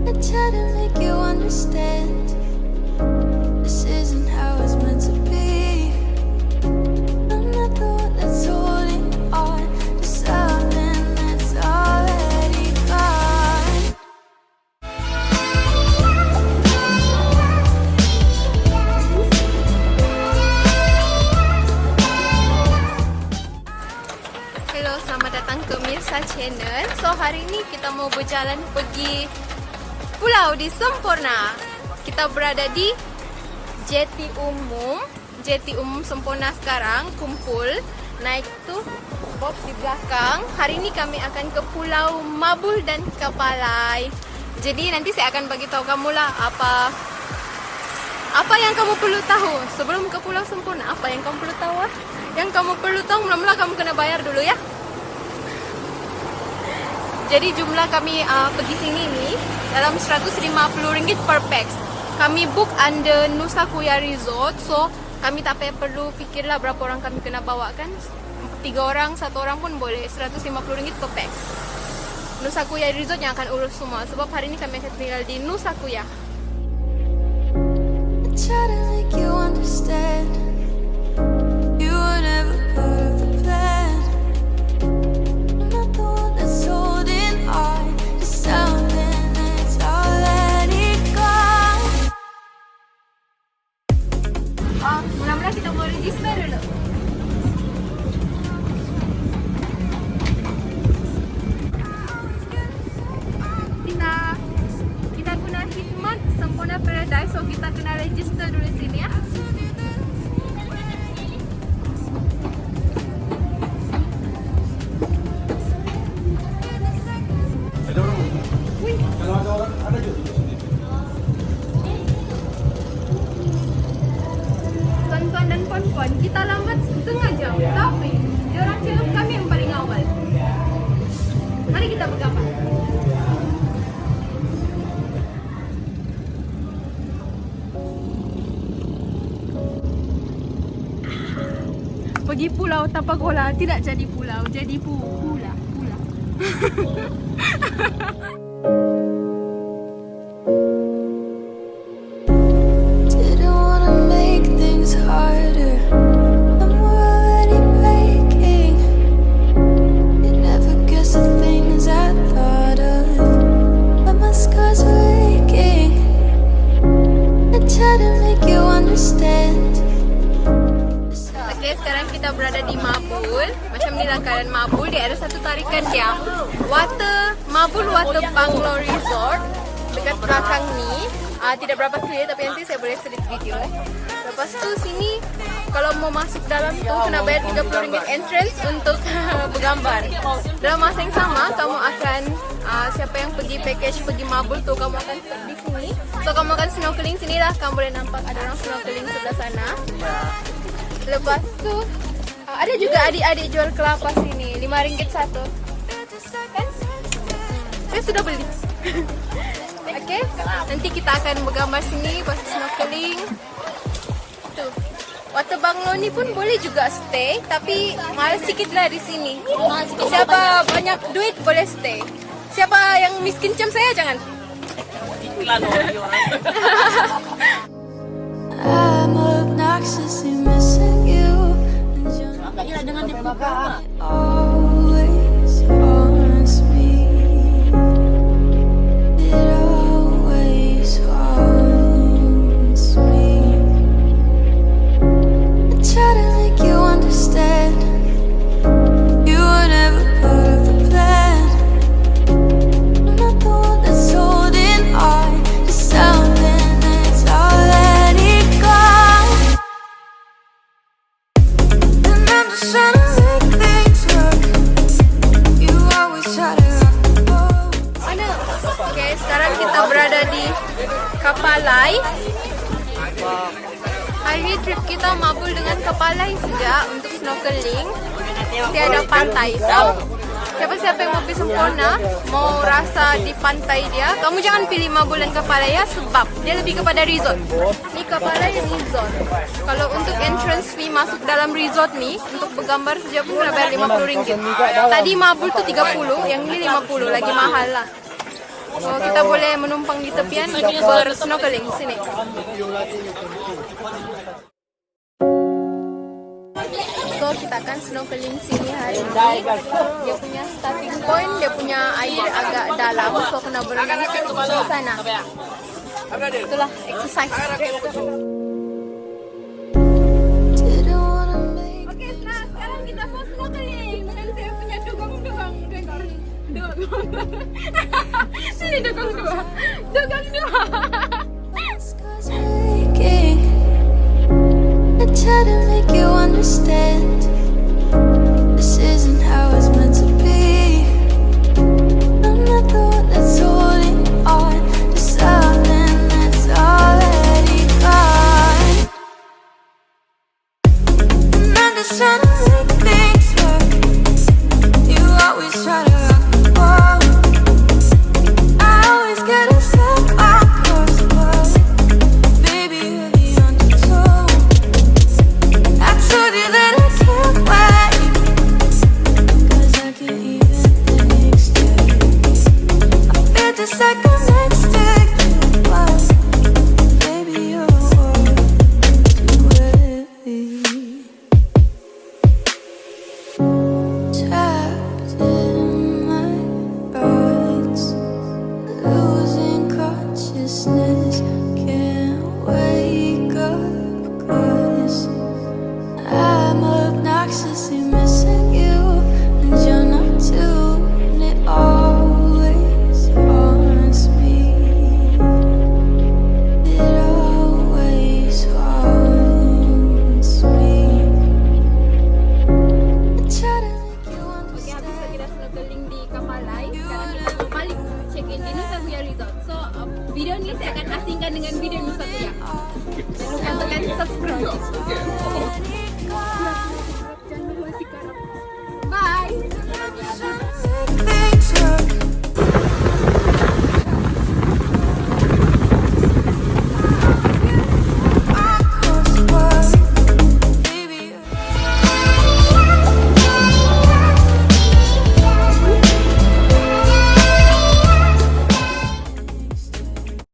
I try to make you understand. This isn't how it's meant to be. I'm not the one that's holding on to something that's already gone. Hello, selamat datang ke Mirsa Channel. So hari ini kita mau berjalan pergi pulau di Semporna. Kita berada di Jeti Umum Semporna sekarang. Kumpul naik tu bob di belakang. Hari ini kami akan ke Pulau Mabul dan Kapalai. Jadi nanti saya akan bagi tahu kamu lah apa yang kamu perlu tahu sebelum ke Pulau Semporna. Apa yang kamu perlu tahu? Yang kamu perlu tahu, mula-mula kamu kena bayar dulu ya. Jadi jumlah kami pergi sini ni dalam RM150 per pax. Kami book under Nusa Kuya Resort. So kami tak perlu fikirlah berapa orang kami kena bawa kan. 3 orang, 1 orang pun boleh. RM150 per pax. Nusa Kuya Resort yang akan urus semua. Sebab hari ni kami akan tinggal di Nusa Kuya. Try to make you understand. You were never part of the plan. I'm not the one that's holding on to something that's already gone. Mula-mula kita mau register dulu. Kita guna khidmat Semporna Paradise, so kita kena register dulu sini ya. Kalau ada orang, ada juga di sini. Tuan-tuan dan puan-puan, kita lambat setengah jam, tapi diorang cakap kami yang paling awal. Mari kita bergambar. Pergi pulau tanpa gola tidak jadi pulau, jadi pula. Didn't wanna make things harder. And we're already breaking. You never guess the things I thought of, but my scars are aching. I try to make you understand. Okay, sekarang kita berada di Mabul. Macam ni lah keadaan Mabul. Dia ada satu tarikan dia, Mabul Water Bungalow Resort. Dekat belakang ni tidak berapa clear, tapi nanti saya boleh select video. Lepas tu sini, kalau mau masuk dalam tu kena bayar RM30 entrance untuk bergambar. Dalam masa yang sama, kamu akan siapa yang pergi package pergi Mabul tu, kamu akan di sini. So kamu akan snorkeling sini lah. Kamu boleh nampak ada orang snorkeling sebelah sana. Lepas tu ada juga adik-adik jual kelapa sini, RM5 satu. Kan? Saya sudah beli. Okay, nanti kita akan bergambar sini, lepas snorkeling. Tu. Water bungalow ni pun boleh juga stay, tapi mahal sikit lah di sini. Siapa banyak duit boleh stay. Siapa yang miskin macam saya jangan. I'm obnoxiously missing you. It always haunts me. It always haunts me. I try to make you understand. You were never part of the plan. I'm not the one that's holding on to something that's already gone. And I'm just trying to make things work. You always try to Mana? Okay, sekarang kita berada di Kapalai. Hari ni trip kita Mabul dengan Kapalai saja untuk snorkeling. Tiada pantai. So, siapa-siapa yang mau pergi Semporna, mau rasa di pantai dia, kamu jangan pilih Mabul dan Kapalai ya, sebab dia lebih kepada resort. Ni Kapalai resort. Kalau untuk entrance fee masuk dalam resort ni, untuk bergambar saja pun kena bayar RM50. Tadi Mabul tu 30, yang ni 50, lagi mahal lah. So kita boleh menumpang di tepian bersnorkeling sini. So kita akan snorkeling sini hari ini. Dia punya starting point, dia punya air agak dalam, so kena berenang di sana. Itulah exercise. Oke, sekarang kita mau snorkeling dengan saya punya dugong. Sini dugong dua. I try to make you understand. This isn't how it's meant to be. I'm not the one that's holding on to something that's already gone. And I'm just trying to make things work. You always try to rock the boat. I always get a step on course, but baby, you're the undertow. I told you that I can't wait, 'cause I can't even explain. I feel just like I'm next to you, but baby, you're worth waiting. Trapped in my thoughts, losing consciousness, can't wake up 'cause I'm obnoxiously missing you, and you're not too, and it always haunts me. It always haunts me. I try to make you Oke, habis understand. kita snorkeling di Kapalai. Sekarang kita mau balik check in di Nusa Tenggara Resort. So video ini saya akan asingkan dengan video Nusa Tenggara. Jangan lupa tekan subscribe.